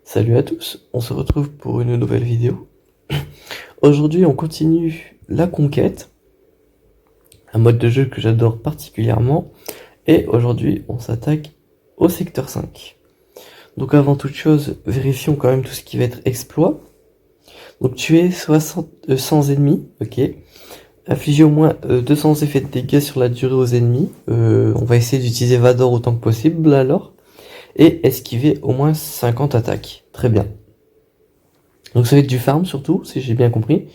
Salut à tous, on se retrouve pour une nouvelle vidéo. Aujourd'hui on continue la conquête, un mode de jeu que j'adore particulièrement, et aujourd'hui on s'attaque au secteur 5. Donc avant toute chose, vérifions quand même tout ce qui va être exploit. Donc tuer 100 ennemis, ok. Infliger au moins 200 effets de dégâts sur la durée aux ennemis. On va essayer d'utiliser Vador autant que possible alors. Et esquiver au moins 50 attaques. Très bien. Donc ça va être du farm surtout, si j'ai bien compris.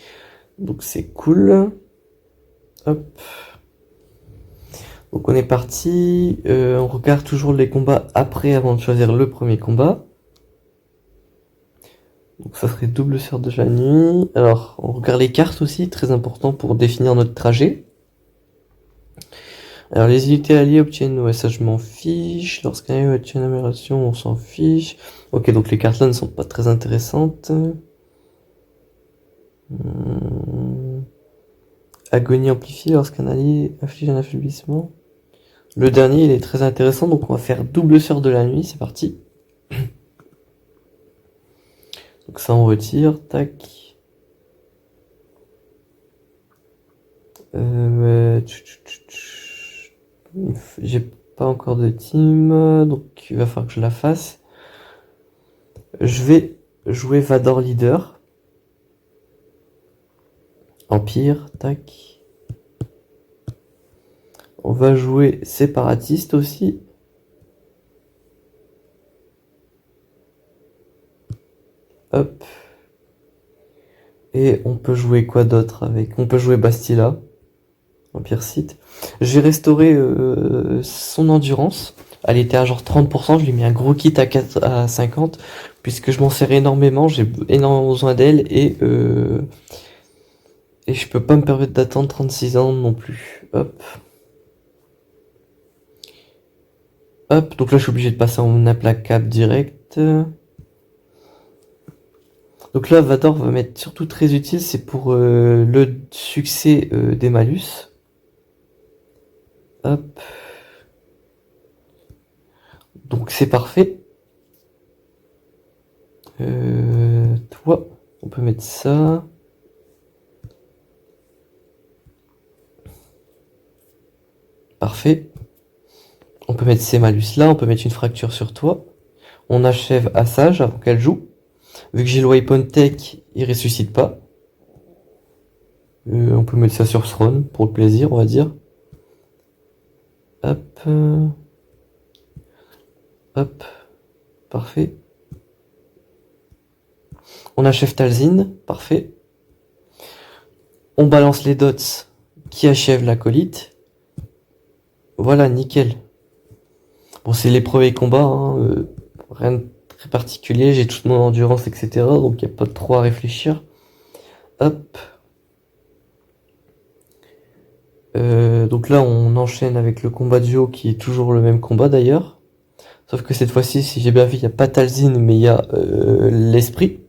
Donc c'est cool. Hop. Donc on est parti. On regarde toujours les combats après avant de choisir le premier combat. Donc ça serait double sœur de la nuit. Alors on regarde les cartes aussi, très important pour définir notre trajet. Alors les unités alliées obtiennent, ouais ça je m'en fiche. Lorsqu'un allié obtient une amélioration, on s'en fiche. Ok, donc les cartes là ne sont pas très intéressantes. Agonie amplifiée lorsqu'un allié inflige un affaiblissement. Le dernier il est très intéressant, donc on va faire double sœur de la nuit, c'est parti. Donc ça on retire, tac. J'ai pas encore de team, donc il va falloir que je la fasse. Je vais jouer Vador leader. Empire, tac. On va jouer séparatiste aussi. Hop. Et on peut jouer quoi d'autre avec? On peut jouer Bastilla. Empire Sith. J'ai restauré son endurance. Elle était à genre 30%, je lui ai mis un gros kit à 50, puisque je m'en sers énormément, j'ai énormément besoin d'elle, et je peux pas me permettre d'attendre 36 ans non plus. Hop. Hop, donc là je suis obligé de passer en implacable direct. Donc là Vador va m'être surtout très utile, c'est pour le succès des malus. Hop. Donc c'est parfait. Toi, on peut mettre ça. Parfait. On peut mettre ces malus là, on peut mettre une fracture sur toi. On achève Assage avant qu'elle joue. Vu que j'ai le weapon tech, il ressuscite pas. On peut mettre ça sur Throne pour le plaisir, on va dire. Hop. Hop. Parfait. On achève Talzin. Parfait. On balance les dots qui achèvent l'acolyte. Voilà, nickel. Bon, c'est les premiers combats, hein, rien de très particulier, j'ai toute mon endurance, etc. Donc il n'y a pas trop à réfléchir. Hop. Donc là, on enchaîne avec le combat duo qui est toujours le même combat d'ailleurs. Sauf que cette fois-ci, si j'ai bien vu, il n'y a pas Talzin, mais il y a l'esprit.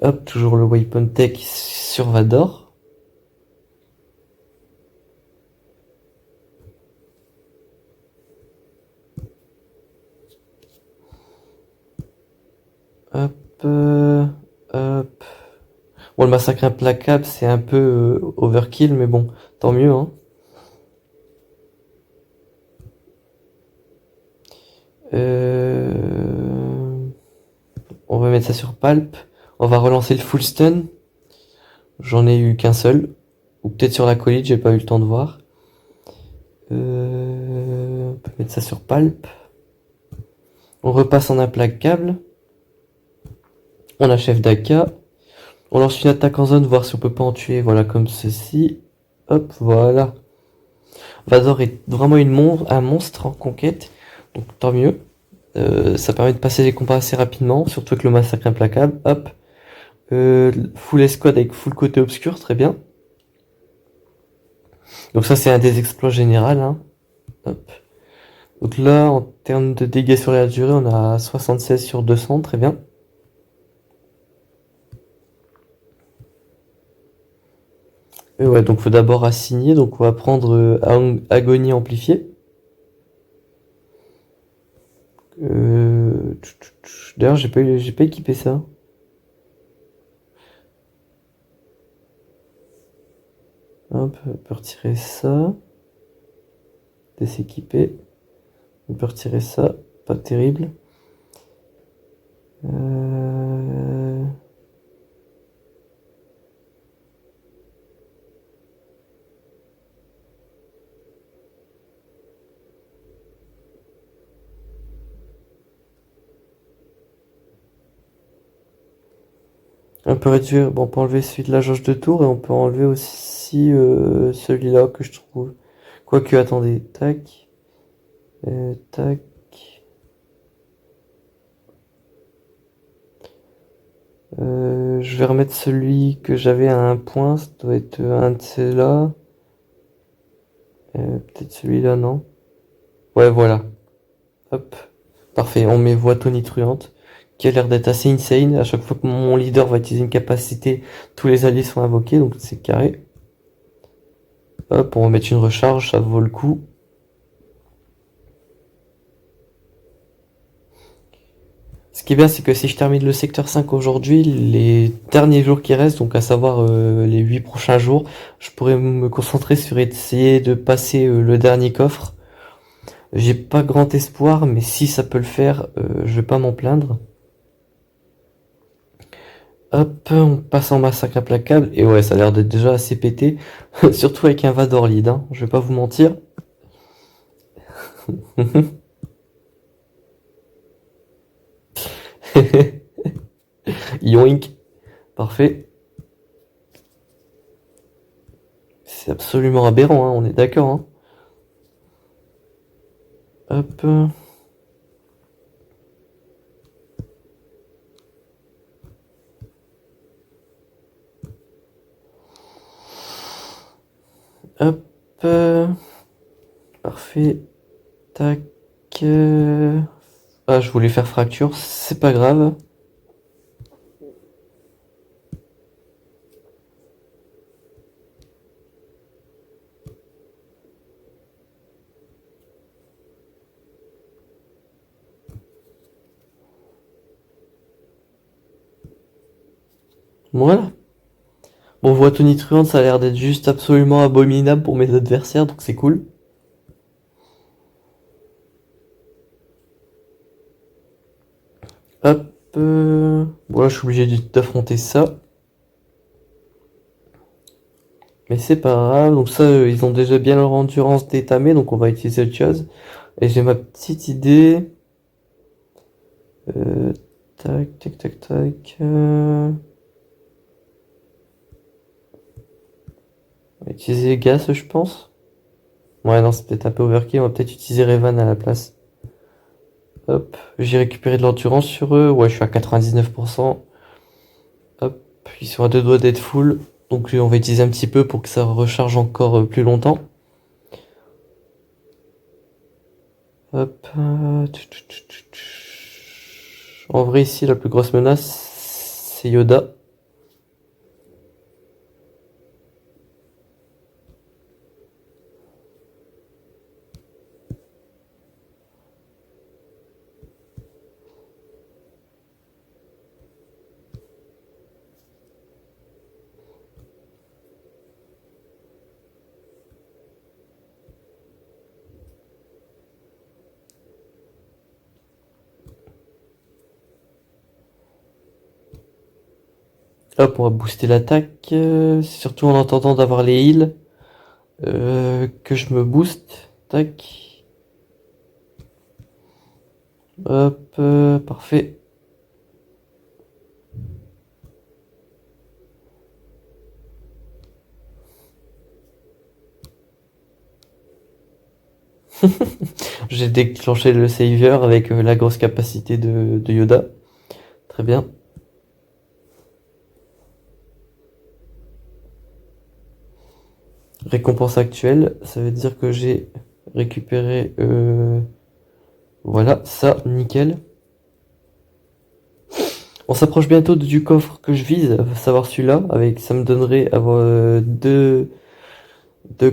Hop, toujours le weapon tech sur Vador. Hop, hop. Bon, le massacre implacable, c'est un peu overkill, mais bon, tant mieux, hein. On va mettre ça sur Palp. On va relancer le full stun. J'en ai eu qu'un seul. Ou peut-être sur la colite, j'ai pas eu le temps de voir. On peut mettre ça sur Palp. On repasse en implacable. On achève Daka. On lance une attaque en zone, voir si on peut pas en tuer. Voilà, comme ceci. Hop, voilà. Vador est vraiment un monstre en conquête. Donc tant mieux. Ça permet de passer les combats assez rapidement. Surtout avec le massacre implacable. Hop. Full escouade avec full côté obscur, très bien. Donc ça c'est un des exploits général, hein. Hop. Donc là en termes de dégâts sur la durée on a 76 sur 200, très bien. Et ouais, donc faut d'abord assigner, donc on va prendre agonie amplifiée. D'ailleurs, j'ai pas équipé ça. Hop, on peut retirer ça. Déséquiper. On peut retirer ça. Pas terrible. Euh... On peut réduire, bon, on peut enlever celui de la jauge de tour et on peut enlever aussi celui-là que je trouve. Quoique, attendez, tac, tac. Je vais remettre celui que j'avais à un point, ça doit être un de ceux-là. Peut-être celui-là, non? Ouais, voilà. Hop. Parfait, on met voix tonitruante, qui a l'air d'être assez insane. À chaque fois que mon leader va utiliser une capacité, tous les alliés sont invoqués, donc c'est carré. Hop, on va mettre une recharge, ça vaut le coup. Ce qui est bien, c'est que si je termine le secteur 5 aujourd'hui, les derniers jours qui restent, donc à savoir les 8 prochains jours, je pourrais me concentrer sur essayer de passer le dernier coffre. J'ai pas grand espoir, mais si ça peut le faire, je vais pas m'en plaindre. Hop, on passe en massacre implacable, et ouais, ça a l'air d'être déjà assez pété, surtout avec un Vador lead, hein, je vais pas vous mentir. Yoink, parfait. C'est absolument aberrant, hein, on est d'accord. Hein. Hop. Hop. Parfait. Tac. Ah, je voulais faire fracture, c'est pas grave. Voilà. Bon, voix tonitruante, ça a l'air d'être juste absolument abominable pour mes adversaires, donc c'est cool. Hop. Voilà, je suis obligé d'affronter ça. Mais c'est pas grave, donc ça, ils ont déjà bien leur endurance détamée, donc on va utiliser autre chose. Et j'ai ma petite idée. Euh, tac, tac, tac, tac. On va utiliser Gas, je pense. Ouais, non, c'est peut-être un peu overkill, on va peut-être utiliser Revan à la place. Hop, j'ai récupéré de l'endurance sur eux. Ouais, je suis à 99%. Hop, ils sont à deux doigts d'être full. Donc on va utiliser un petit peu pour que ça recharge encore plus longtemps. Hop. En vrai, ici, la plus grosse menace, c'est Yoda. Hop, on va booster l'attaque. Surtout en attendant d'avoir les heals. Que je me booste. Tac. Hop, parfait. J'ai déclenché le savior avec la grosse capacité de Yoda. Très bien. Récompense actuelle, ça veut dire que j'ai récupéré... voilà, ça, nickel. On s'approche bientôt du coffre que je vise, à savoir celui-là, avec ça me donnerait avoir deux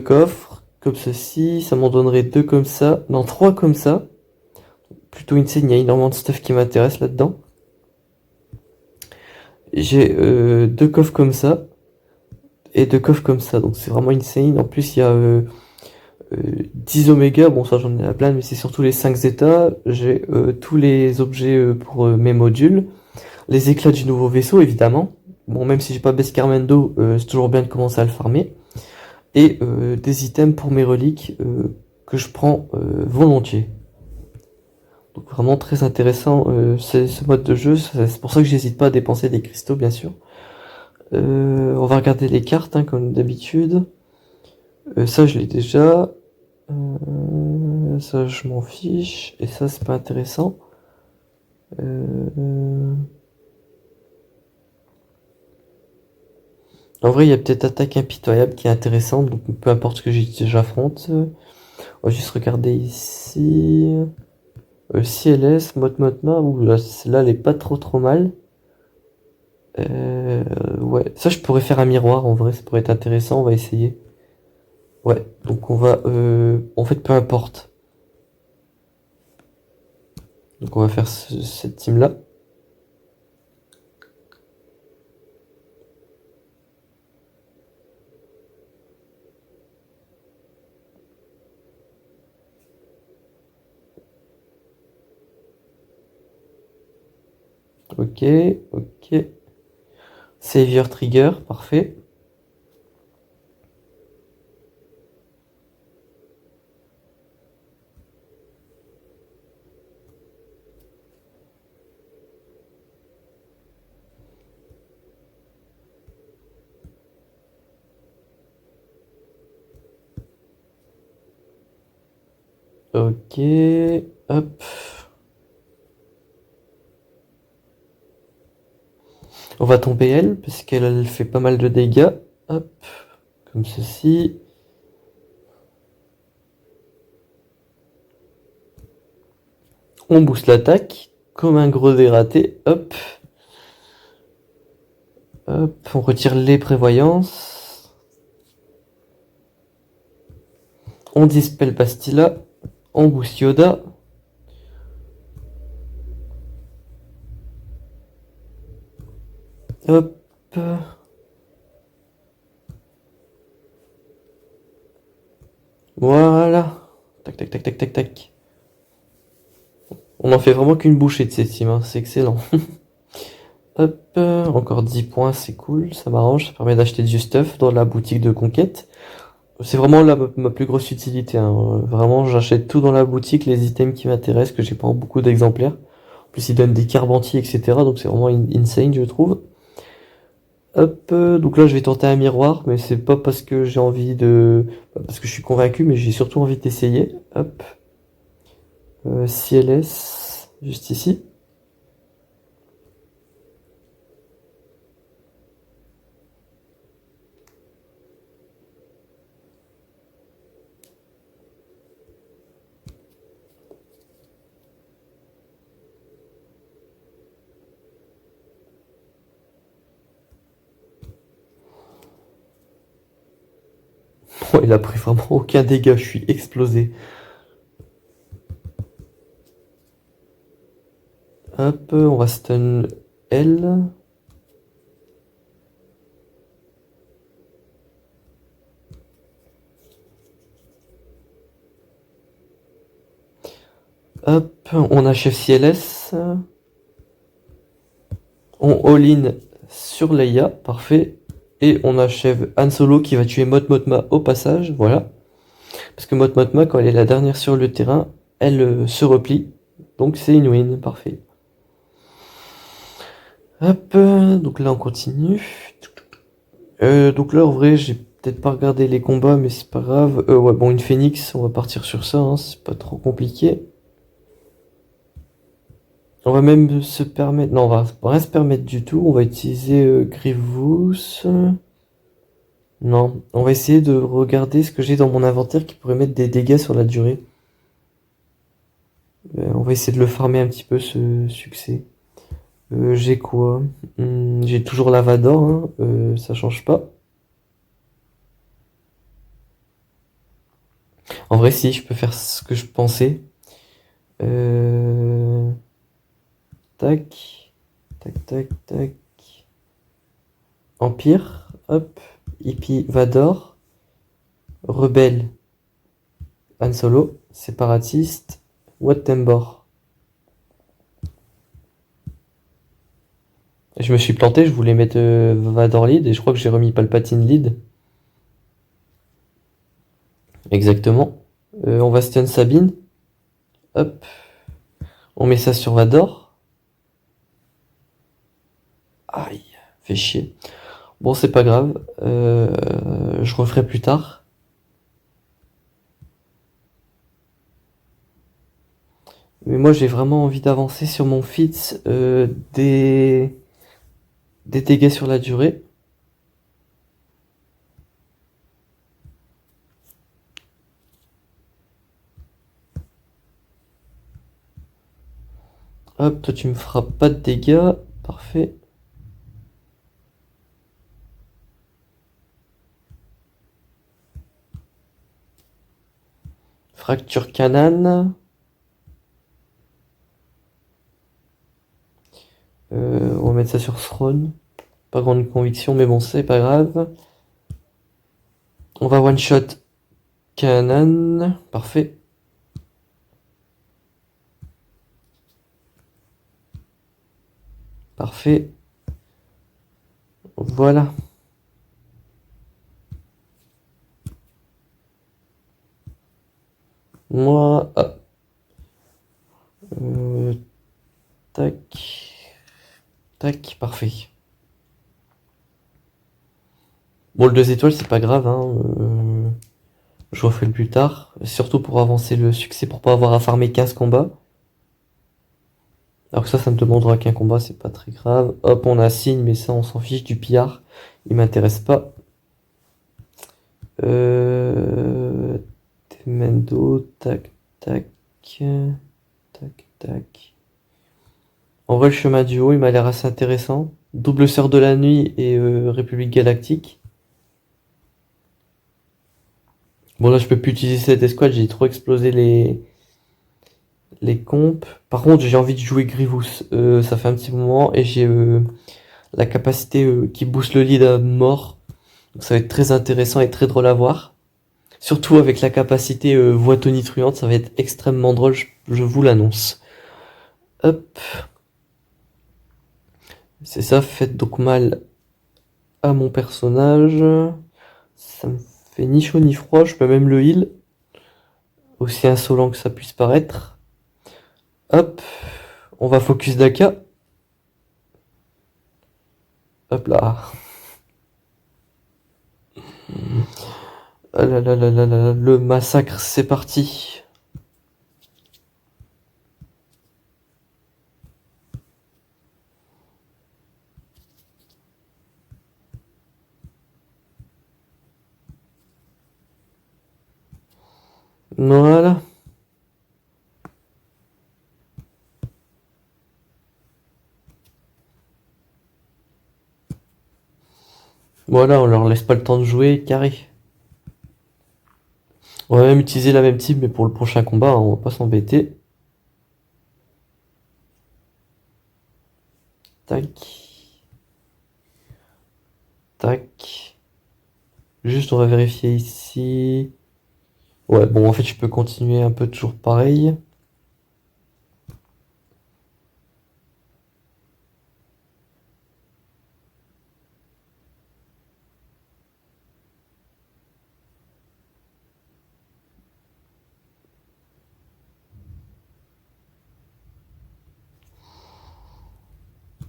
coffres comme ceci, ça m'en donnerait deux comme ça, non trois comme ça. Plutôt insane, il y a énormément de stuff qui m'intéresse là-dedans. J'ai deux coffres comme ça et deux coffres comme ça, donc c'est vraiment insane. En plus, il y a 10 oméga, bon ça j'en ai à plein, mais c'est surtout les 5 zeta. J'ai tous les objets pour mes modules, les éclats du nouveau vaisseau évidemment. Bon, même si j'ai pas Bescarmendo, c'est toujours bien de commencer à le farmer. Et des items pour mes reliques que je prends volontiers. Donc vraiment très intéressant ce mode de jeu, c'est pour ça que j'hésite pas à dépenser des cristaux bien sûr. On va regarder les cartes hein, comme d'habitude. Ça je l'ai déjà. Ça je m'en fiche. Et ça c'est pas intéressant. En vrai il y a peut-être attaque impitoyable qui est intéressante, donc peu importe ce que j'affronte. On va juste regarder ici. CLS, Motma, ouh là, celle-là elle est pas trop mal. Ouais, ça je pourrais faire un miroir en vrai, ça pourrait être intéressant, on va essayer. Ouais, donc on va... en fait, peu importe. Donc on va faire cette team-là. Ok, ok. Savior Trigger, parfait. Ok, hop. On va tomber elle, parce qu'elle fait pas mal de dégâts. Hop, comme ceci. On booste l'attaque, comme un gros dératé. Hop. Hop, on retire les prévoyances. On dispel Pastilla. On booste Yoda. Hop. Voilà. Tac, tac, tac, tac, tac, tac. On en fait vraiment qu'une bouchée de cette team, hein. C'est excellent. Hop, encore 10 points, c'est cool, ça m'arrange, ça permet d'acheter du stuff dans la boutique de conquête. C'est vraiment ma plus grosse utilité, hein. Vraiment, j'achète tout dans la boutique, les items qui m'intéressent, que j'ai pas beaucoup d'exemplaires. En plus, ils donnent des carbantiers, etc. Donc c'est vraiment insane, je trouve. Hop, donc là, je vais tenter un miroir, mais c'est pas parce que j'ai envie de... parce que je suis convaincu, mais j'ai surtout envie d'essayer. Hop. CLS, juste ici. Oh, il a pris vraiment aucun dégât, je suis explosé. Hop, on va stun L. Hop, on achève CLS. On all-in sur Leia, parfait. Et on achève Han Solo qui va tuer Mot Mothma au passage, voilà. Parce que Mot Mothma, quand elle est la dernière sur le terrain, elle se replie. Donc c'est une win, parfait. Hop, donc là on continue. Donc là en vrai j'ai peut-être pas regardé les combats mais c'est pas grave. Ouais bon une phénix, on va partir sur ça, hein, c'est pas trop compliqué. On va même se permettre... Non, on va rien se permettre du tout. On va utiliser Grievous. Non, on va essayer de regarder ce que j'ai dans mon inventaire qui pourrait mettre des dégâts sur la durée. On va essayer de le farmer un petit peu ce succès. J'ai quoi? J'ai toujours Lavador, hein, ça change pas. En vrai, si, je peux faire ce que je pensais. Euh, tac, tac. Empire, hop. Hippie, Vador. Rebelle, Han Solo. Séparatiste, Wat Tambor. Je me suis planté, je voulais mettre Vador lead et je crois que j'ai remis Palpatine lead. Exactement. On va stun Sabine. Hop. On met ça sur Vador. Aïe, fait chier. Bon, c'est pas grave. Je referai plus tard. Mais moi, j'ai vraiment envie d'avancer sur mon Fitz des dégâts sur la durée. Hop, toi, tu me feras pas de dégâts. Parfait. Fracture canane. On va mettre ça sur Throne. Pas grande conviction, mais bon, c'est pas grave. On va one-shot Canaan. Parfait. Parfait. Voilà. Moi, tac. Tac, parfait. Bon, le 2 étoiles, c'est pas grave, hein. Je refais le plus tard. Surtout pour avancer le succès, pour pas avoir à farmer 15 combats. Alors que ça me demandera qu'un combat, c'est pas très grave. Hop, on a signe, mais ça, on s'en fiche du pillard. Il m'intéresse pas. Temendo, tac, tac. Tac, tac. En vrai, le chemin du haut, il m'a l'air assez intéressant. Double sœur de la nuit et République Galactique. Bon, là, je peux plus utiliser cette escouade, j'ai trop explosé les compes. Par contre, j'ai envie de jouer Grievous. Ça fait un petit moment et j'ai la capacité qui booste le lead à mort. Donc ça va être très intéressant et très drôle à voir. Surtout avec la capacité voix tonitruante, ça va être extrêmement drôle, je vous l'annonce. Hop. C'est ça, faites donc mal à mon personnage. Ça me fait ni chaud ni froid, je peux même le heal. Aussi insolent que ça puisse paraître. Hop, on va focus Daka. Hop là. Ah là là là là là, le massacre, c'est parti. Voilà. Voilà, on leur laisse pas le temps de jouer, carré. On va même utiliser la même team, mais pour le prochain combat, hein, on va pas s'embêter. Tac. Tac. Juste, on va vérifier ici. Ouais, bon, en fait, je peux continuer un peu toujours pareil.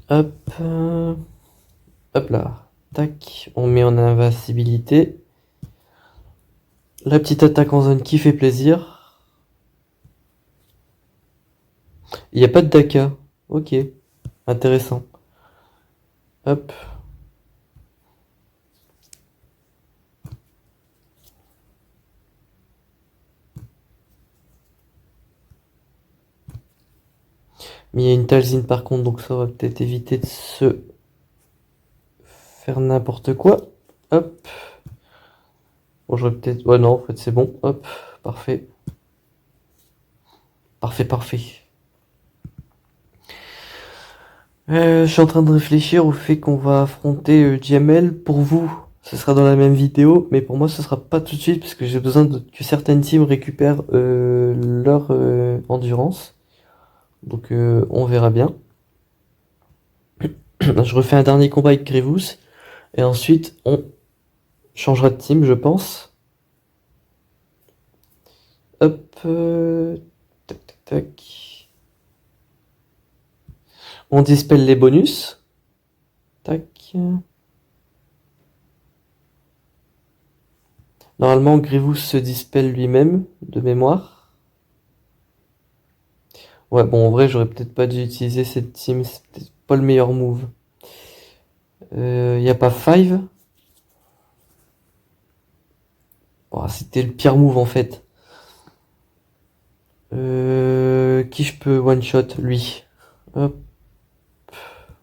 Hop. Hop là. Tac. On met en invincibilité. La petite attaque en zone qui fait plaisir. Il n'y a pas de Daka. Ok. Intéressant. Hop. Mais il y a une Talzin par contre, donc ça va peut-être éviter de se faire n'importe quoi. Hop. Bon, j'aurais peut-être... Ouais, non, en fait, c'est bon. Hop. Parfait. Parfait, parfait. Je suis en train de réfléchir au fait qu'on va affronter GML. Pour vous, ce sera dans la même vidéo, mais pour moi, ce sera pas tout de suite parce que j'ai besoin que certaines teams récupèrent leur endurance. Donc, on verra bien. Je refais un dernier combat avec Grievous et ensuite on changera de team, je pense. Hop, tac, tac, tac. On dispelle les bonus. Tac. Normalement, Grievous se dispelle lui-même, de mémoire. Ouais, bon, en vrai, j'aurais peut-être pas dû utiliser cette team, c'est peut-être pas le meilleur move. Y a pas Five? Oh, c'était le pire move, en fait. Qui je peux one-shot? Lui. Hop.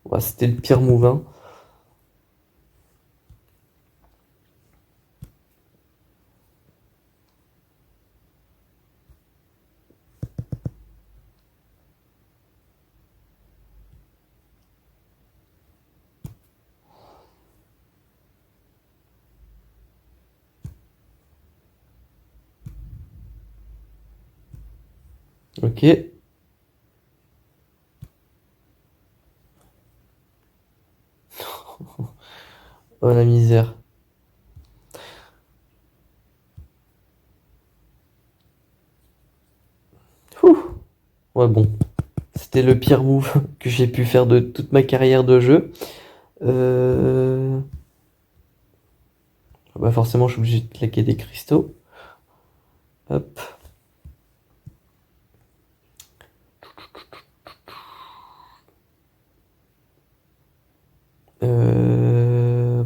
Ouais, c'était le pire move, hein. Ok. Oh, la misère. Ouh. Ouais, bon. C'était le pire move que j'ai pu faire de toute ma carrière de jeu. Euh... Bah forcément, je suis obligé de claquer des cristaux. Hop.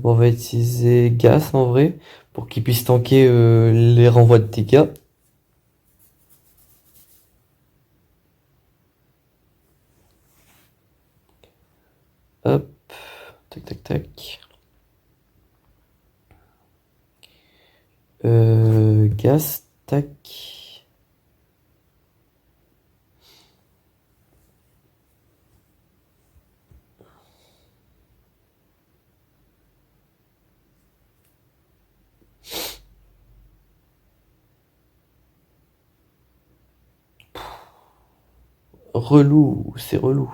Bon, on va utiliser Gas en vrai pour qu'il puisse tanker les renvois de dégâts. Hop. Tac, tac, tac. Gas. Tac. Relou, c'est relou.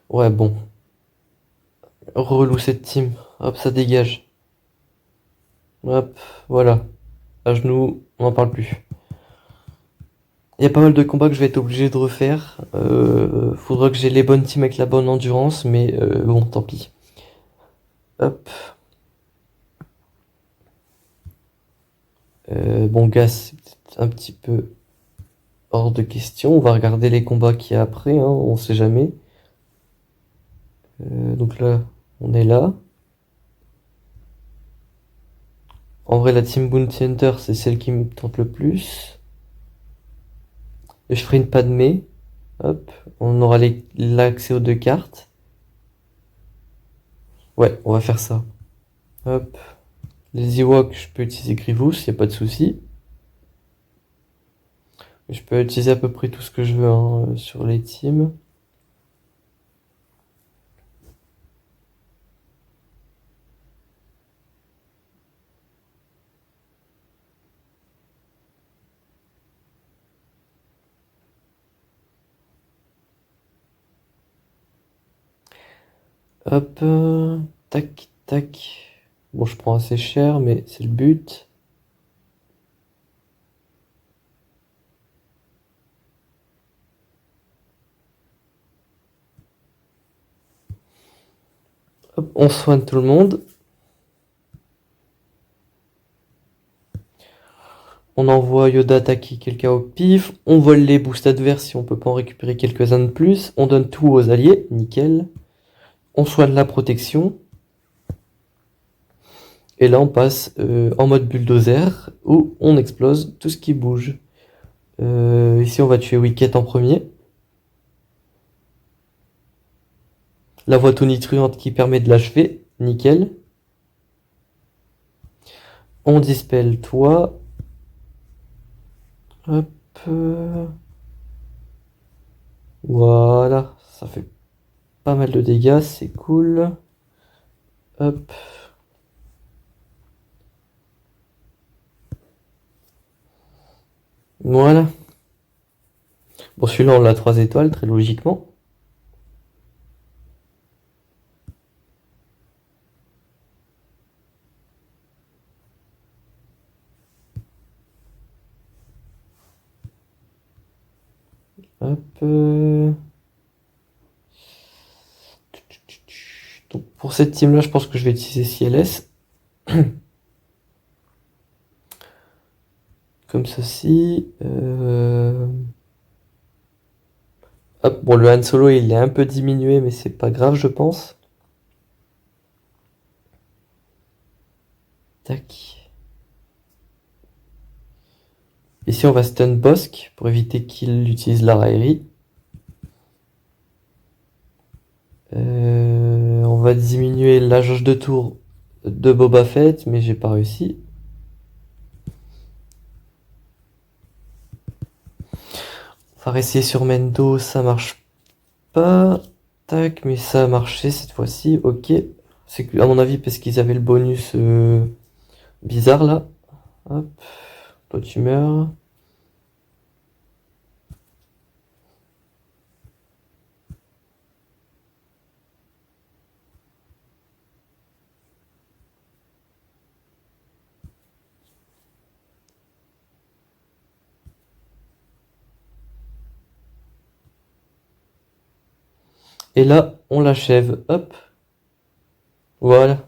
Ouais, bon. Relou cette team. Hop, ça dégage. Hop, voilà. À genoux, on n'en parle plus. Il y a pas mal de combats que je vais être obligé de refaire. Faudra que j'ai les bonnes teams avec la bonne endurance, mais bon, tant pis. Hop. Bon, Gas, c'est peut-être un petit peu hors de question. On va regarder les combats qu'il y a après, hein, on sait jamais. Donc là, on est là. En vrai, la team Bounty Hunter, c'est celle qui me tente le plus. Et je ferai une Padmé. Hop, on aura l'accès aux deux cartes. Ouais, on va faire ça. Hop. Les Ewoks, je peux utiliser Grievous, y a pas de souci. Je peux utiliser à peu près tout ce que je veux hein, sur les teams. Hop, tac, tac. Bon, je prends assez cher, mais c'est le but. Hop, on soigne tout le monde. On envoie Yoda attaquer quelqu'un au pif. On vole les boosts adverses si on peut pas en récupérer quelques-uns de plus. On donne tout aux alliés. Nickel. On soigne la protection. Et là, on passe en mode bulldozer où on explose tout ce qui bouge. Ici, on va tuer Wicket en premier. La voie tonitruante qui permet de l'achever. Nickel. On dispelle toi. Hop. Voilà. Ça fait pas mal de dégâts. C'est cool. Hop. Voilà. Bon, celui-là, on l'a 3 étoiles, très logiquement. Hop. Donc, pour cette team-là, je pense que je vais utiliser CLS. Comme ceci. Hop, bon, le Han Solo, il est un peu diminué, mais c'est pas grave, je pense. Tac. Ici, on va stun Bossk pour éviter qu'il utilise la raillerie. On va diminuer la jauge de tour de Boba Fett, mais j'ai pas réussi. On va essayer sur Mendo, ça marche pas. Tac, mais ça a marché cette fois-ci, ok. C'est à mon avis parce qu'ils avaient le bonus bizarre là. Hop, toi tu meurs. Et là, on l'achève. Hop, voilà.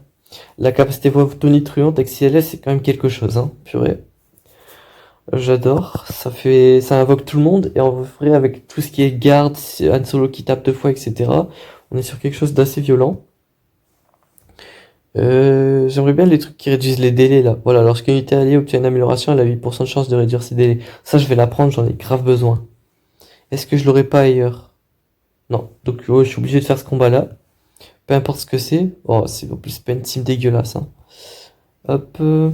La capacité voix tonitruante avec CLS, c'est quand même quelque chose, hein. Purée. J'adore. Ça invoque tout le monde. Et en vrai, avec tout ce qui est garde, Han Solo qui tape 2 fois, etc., on est sur quelque chose d'assez violent. J'aimerais bien les trucs qui réduisent les délais là. Voilà, lorsqu'une unité alliée obtient une amélioration, elle a 8% de chance de réduire ses délais. Ça, je vais la prendre, j'en ai grave besoin. Est-ce que je l'aurais pas ailleurs? Non. Donc, je suis obligé de faire ce combat-là. Peu importe ce que c'est. Oh, c'est en plus pas une team dégueulasse, hein. Hop. Bah,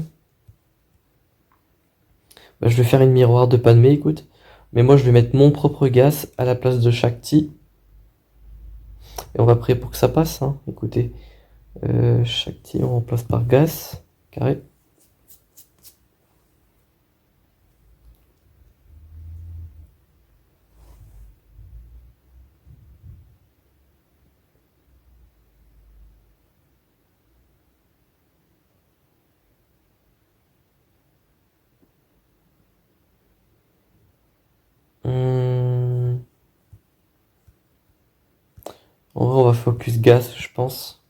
je vais faire une miroir de Padmé, écoute. Mais moi, je vais mettre mon propre gaz à la place de Shakti. Et on va prier pour que ça passe, hein. Écoutez. Shakti, on remplace par gaz. Carré. Hum. En vrai, on va focus gaz, je pense.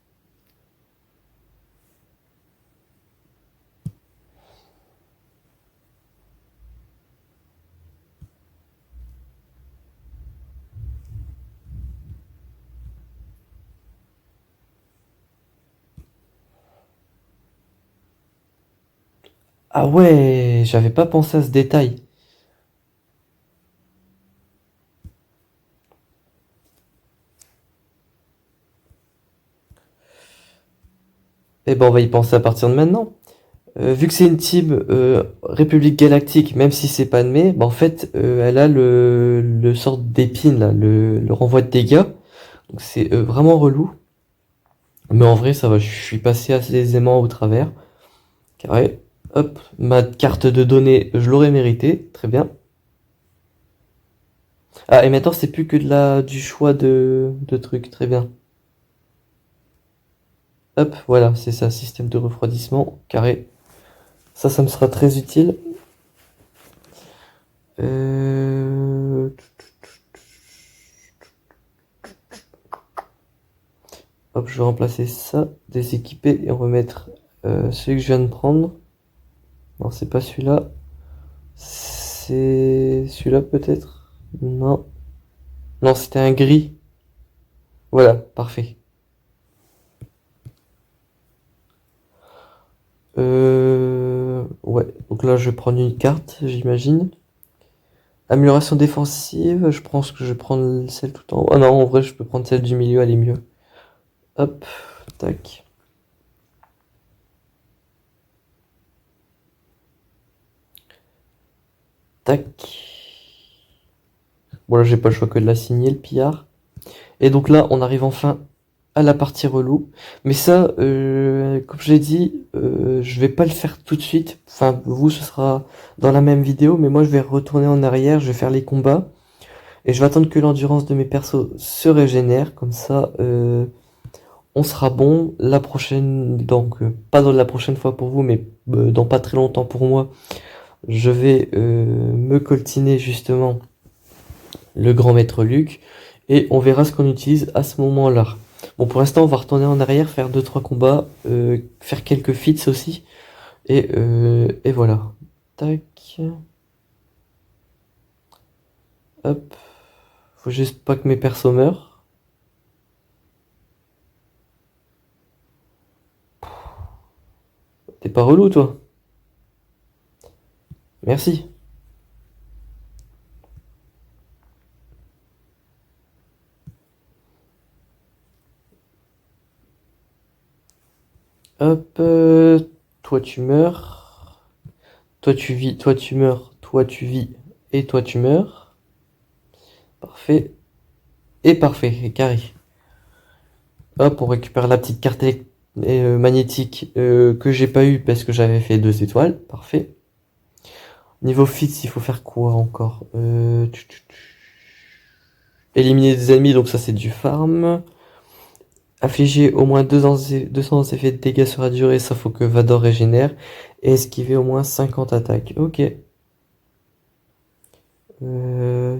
Ah ouais, j'avais pas pensé à ce détail. Eh ben, on va y penser à partir de maintenant. Vu que c'est une team République Galactique, même si c'est pas Padmé, bah en fait, elle a le sort d'épine là, le renvoi de dégâts. Donc c'est vraiment relou. Mais en vrai, ça va, je suis passé assez aisément au travers. Carré. Hop, ma carte de données, je l'aurais mérité. Très bien. Ah, et maintenant, c'est plus que du choix de trucs. Très bien. Hop, voilà, c'est ça, système de refroidissement. Carré. Ça me sera très utile. Euh... Hop, je vais remplacer ça, déséquiper, et on va mettre celui que je viens de prendre. Non, c'est pas celui-là. C'est celui-là peut-être? Non. Non, c'était un gris. Voilà, parfait. Ouais, donc là je vais prendre une carte, j'imagine. Amélioration défensive, je pense que je vais prendre celle tout en haut. Ah non, en vrai, je peux prendre celle du milieu, elle est mieux. Hop, tac. Tac. Bon là, j'ai pas le choix que de la signer, le pillard. Et donc là, on arrive enfin à la partie relou. Mais ça, comme je l'ai dit, je vais pas le faire tout de suite. Enfin, vous, ce sera dans la même vidéo, mais moi, je vais retourner en arrière, je vais faire les combats. Et je vais attendre que l'endurance de mes persos se régénère, comme ça, on sera bon. La prochaine, donc pas dans la prochaine fois pour vous, mais dans pas très longtemps pour moi, je vais me coltiner justement le grand maître Luc, et on verra ce qu'on utilise à ce moment-là. Bon, pour l'instant, on va retourner en arrière, faire 2-3 combats, faire quelques feats aussi, et voilà. Tac. Hop. Faut juste pas que mes persos meurent. T'es pas relou, toi? Merci. Hop. Toi, tu meurs. Toi, tu vis. Toi, tu meurs. Toi, tu vis. Et toi, tu meurs. Parfait. Et parfait. Et carré. Hop, on récupère la petite carte magnétique que j'ai pas eu parce que j'avais fait 2 étoiles. Parfait. Niveau fit, il faut faire quoi encore? Éliminer des ennemis, donc ça c'est du farm. Affliger au moins 200 effets de dégâts sur la durée, ça faut que Vador régénère. Et esquiver au moins 50 attaques. Ok.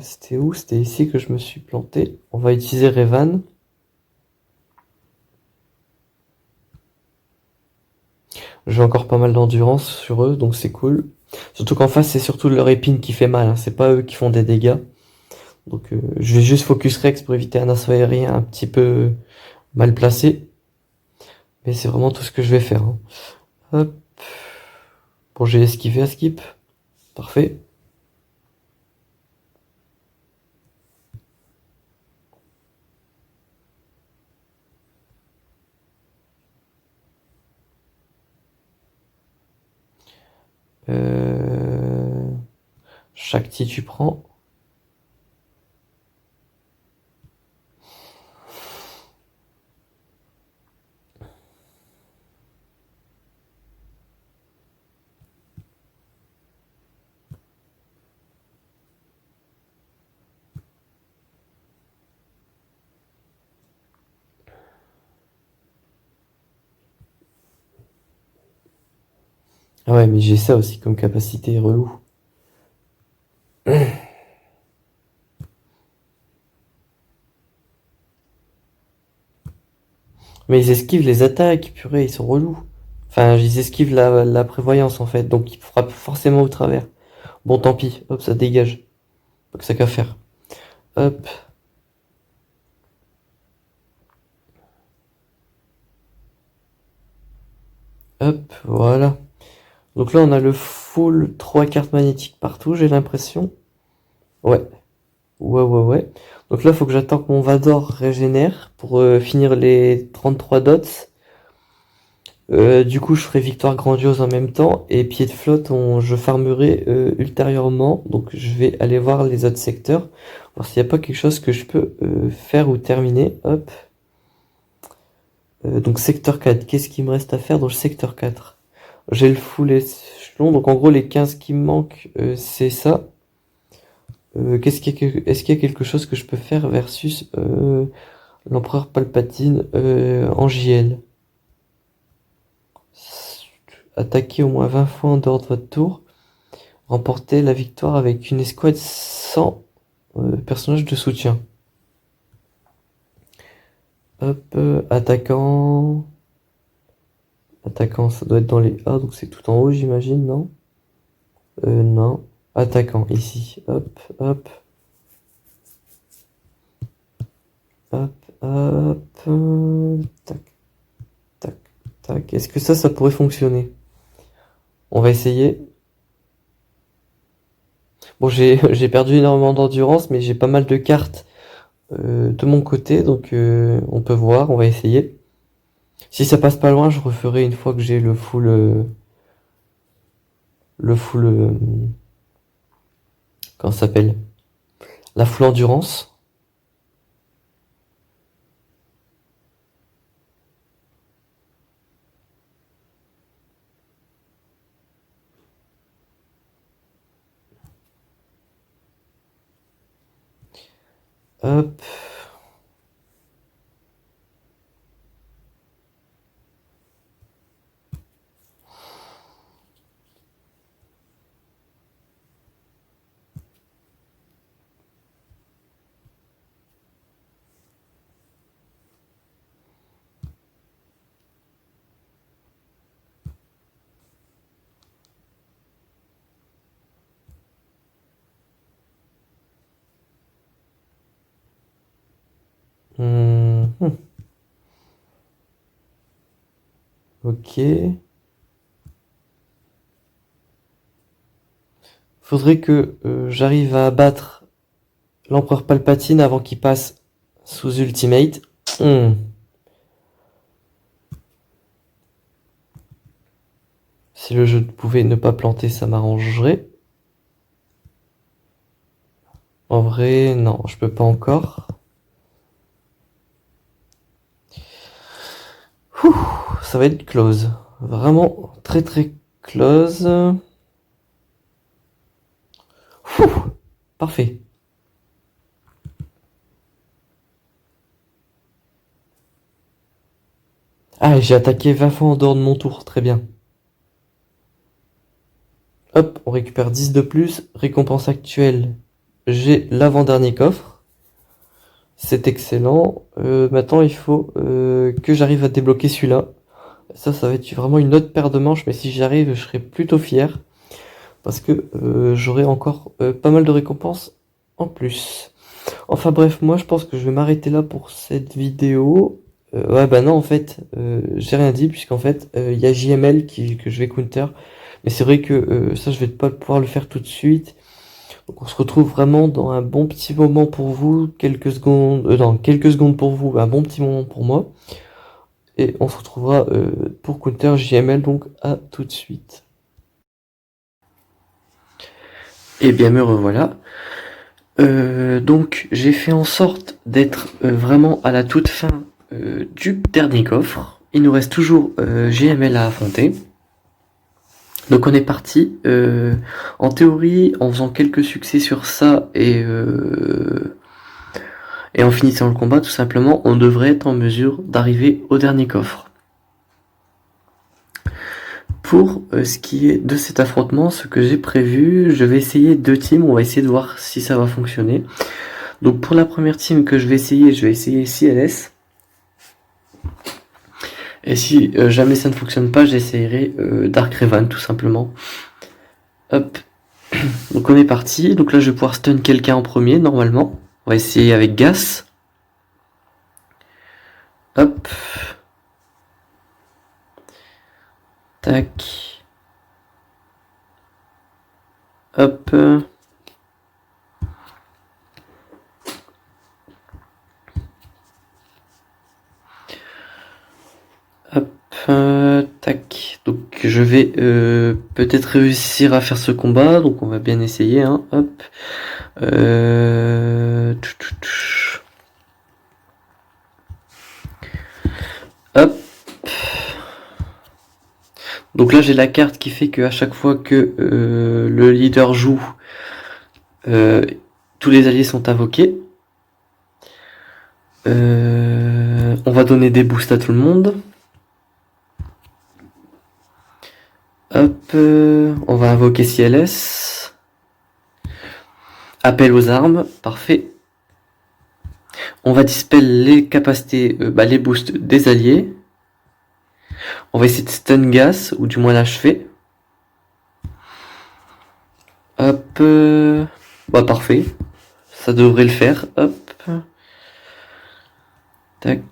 C'était où? C'était ici que je me suis planté. On va utiliser Revan. J'ai encore pas mal d'endurance sur eux, donc c'est cool. Surtout qu'en face, c'est surtout leur épine qui fait mal, hein. C'est pas eux qui font des dégâts. Donc je vais juste focus Rex pour éviter un assaut aérien un petit peu mal placé. Mais c'est vraiment tout ce que je vais faire, hein. Hop. Bon, j'ai esquivé à skip. Parfait. Euh... Shakti, tu prends. Ah ouais, mais j'ai ça aussi comme capacité relou. Mais ils esquivent les attaques, purée, ils sont relous. Enfin, ils esquivent la prévoyance en fait, donc ils frappent forcément au travers. Bon, tant pis, hop, ça dégage. Pas que ça qu'à faire. Hop, hop, voilà. Donc là, on a le full 3 cartes magnétiques partout, j'ai l'impression. Ouais, ouais. Donc là, faut que j'attends que mon Vador régénère pour finir les 33 dots. Du coup, je ferai victoire grandiose en même temps. Et pied de flotte, je farmerai ultérieurement. Donc je vais aller voir les autres secteurs. Voir s'il n'y a pas quelque chose que je peux faire ou terminer. Hop. Donc secteur 4, qu'est-ce qu'il me reste à faire dans le secteur 4? J'ai le full échelon. Donc en gros, les 15 qui me manquent, c'est ça. Est-ce qu'il y a quelque chose que je peux faire versus l'empereur Palpatine en JL? Attaquer au moins 20 fois en dehors de votre tour. Remporter la victoire avec une escouade sans personnage de soutien. Hop, attaquant. Attaquant, ça doit être dans les A, donc c'est tout en haut, j'imagine, non? Non. Attaquant, ici. Hop, hop. Hop, hop. Tac, tac, tac. Est-ce que ça pourrait fonctionner? On va essayer. Bon, j'ai perdu énormément d'endurance, mais j'ai pas mal de cartes de mon côté, donc on peut voir, on va essayer. Si ça passe pas loin, je referai une fois que j'ai le full, comment ça s'appelle? La full endurance. Hop. Hmm. Ok. Faudrait que j'arrive à abattre l'empereur Palpatine avant qu'il passe sous Ultimate. Hmm. Si le jeu pouvait ne pas planter, ça m'arrangerait. En vrai, non, je peux pas encore. Ouh, ça va être close. Vraiment très très close. Ouh, parfait. Ah, j'ai attaqué 20 fois en dehors de mon tour, très bien. Hop, on récupère 10 de plus. Récompense actuelle. J'ai l'avant-dernier coffre. C'est excellent. Maintenant, il faut que j'arrive à débloquer celui-là. Ça va être vraiment une autre paire de manches, mais si j'y arrive, je serai plutôt fier. Parce que j'aurai encore pas mal de récompenses en plus. Enfin bref, moi je pense que je vais m'arrêter là pour cette vidéo. Ouais bah non en fait, j'ai rien dit puisqu'en fait il y a JML que je vais counter. Mais c'est vrai que ça je vais pas pouvoir le faire tout de suite. Donc on se retrouve vraiment dans un bon petit moment pour vous, quelques secondes, non quelques secondes pour vous, un bon petit moment pour moi. Et on se retrouvera pour counter JML, donc à tout de suite. Et bien me revoilà. Donc j'ai fait en sorte d'être vraiment à la toute fin du dernier coffre. Il nous reste toujours GML à affronter. Donc on est parti. En théorie, en faisant quelques succès sur ça et en finissant le combat, tout simplement, on devrait être en mesure d'arriver au dernier coffre. Pour ce qui est de cet affrontement, ce que j'ai prévu, je vais essayer 2 teams, on va essayer de voir si ça va fonctionner. Donc pour la première team que je vais essayer CLS. Et si jamais ça ne fonctionne pas, j'essayerai Dark Revan tout simplement. Hop. Donc on est parti. Donc là je vais pouvoir stun quelqu'un en premier normalement. On va essayer avec Gas. Hop. Tac. Hop. Hop. Tac. Donc je vais peut-être réussir à faire ce combat. Donc on va bien essayer. Hein. Hop. Hop. Donc là j'ai la carte qui fait que à chaque fois que le leader joue, tous les alliés sont invoqués. On va donner des boosts à tout le monde. Hop, on va invoquer CLS. Appel aux armes, parfait. On va dispel les capacités, les boosts des alliés. On va essayer de stun gas, ou du moins l'achever. Hop. Parfait. Ça devrait le faire. Hop. Tac.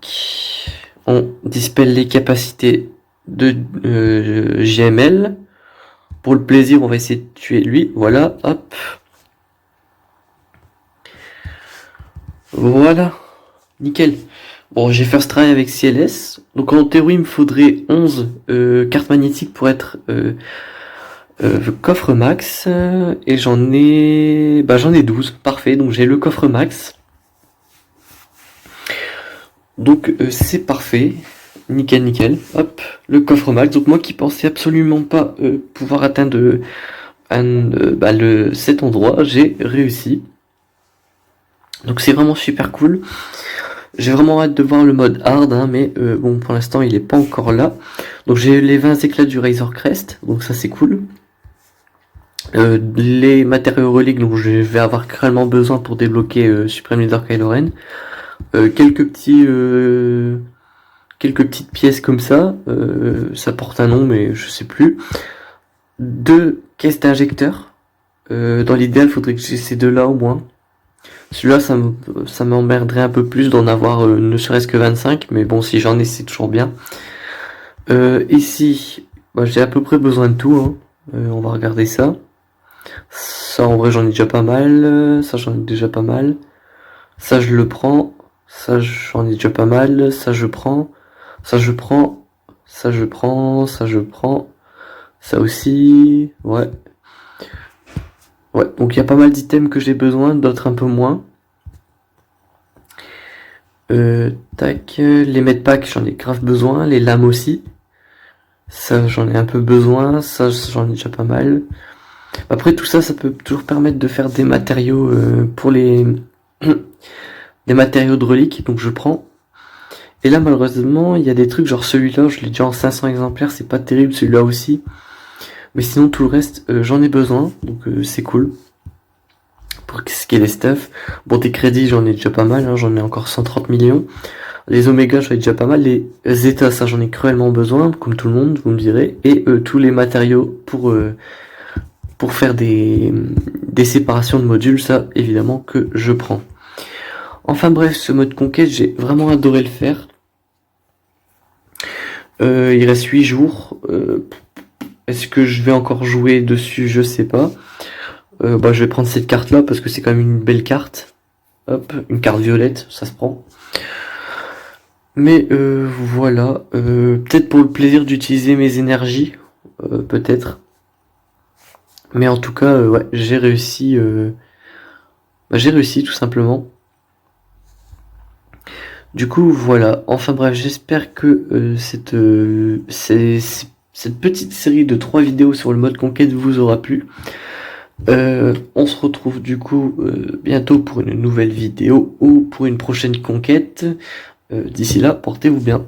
On dispel les capacités de GML. Pour le plaisir, on va essayer de tuer lui. Voilà. Hop. Voilà. Nickel. Bon, j'ai first try avec CLS. Donc en théorie, il me faudrait 11 cartes magnétiques pour être coffre max. Et j'en ai 12. Parfait. Donc j'ai le coffre max. Donc c'est parfait. Nickel, nickel. Hop, le coffre max. Donc moi qui pensais absolument pas pouvoir atteindre cet endroit, j'ai réussi. Donc c'est vraiment super cool. J'ai vraiment hâte de voir le mode hard, hein, mais bon, pour l'instant il est pas encore là. Donc j'ai les 20 éclats du Razor Crest, donc ça c'est cool. Les matériaux reliques, donc je vais avoir cruellement besoin pour débloquer Supreme Leader Kylo Ren. Quelques petites pièces comme ça, ça porte un nom mais je sais plus. 2 caisses d'injecteurs. Dans l'idéal, faudrait que j'ai ces deux-là au moins. Celui-là, ça m'emmerderait un peu plus d'en avoir ne serait-ce que 25, mais bon, si j'en ai, c'est toujours bien. Ici, j'ai à peu près besoin de tout, hein. On va regarder ça. Ça, en vrai, j'en ai déjà pas mal. Ça, j'en ai déjà pas mal. Ça, je le prends. Ça, j'en ai déjà pas mal. Ça, je prends. Ça, je prends. Ça, je prends. Ça, je prends. Ça aussi. Ouais. Ouais, donc il y a pas mal d'items que j'ai besoin, d'autres un peu moins. Tac, les medpacks, j'en ai grave besoin, les lames aussi. Ça, j'en ai un peu besoin, ça, j'en ai déjà pas mal. Après, tout ça, ça peut toujours permettre de faire des matériaux pour les... des matériaux de reliques, donc je prends. Et là, malheureusement, il y a des trucs, genre celui-là, je l'ai déjà en 500 exemplaires, c'est pas terrible, celui-là aussi. Mais sinon, tout le reste, j'en ai besoin, donc c'est cool. Pour ce qui est des stuff. Bon, des crédits, j'en ai déjà pas mal, hein, j'en ai encore 130 millions. Les Oméga, j'en ai déjà pas mal. Les Zeta, ça, j'en ai cruellement besoin, comme tout le monde, vous me direz. Et tous les matériaux pour faire des séparations de modules, ça, évidemment, que je prends. Enfin bref, ce mode conquête, j'ai vraiment adoré le faire. Il reste 8 jours. Est-ce que je vais encore jouer dessus? Je sais pas. Je vais prendre cette carte là parce que c'est quand même une belle carte. Hop, une carte violette, ça se prend. Mais voilà, peut-être pour le plaisir d'utiliser mes énergies, peut-être. Mais en tout cas, ouais, j'ai réussi tout simplement. Du coup, voilà. Enfin bref, j'espère que cette petite série de 3 vidéos sur le mode conquête vous aura plu. On se retrouve du coup bientôt pour une nouvelle vidéo ou pour une prochaine conquête. D'ici là, portez-vous bien.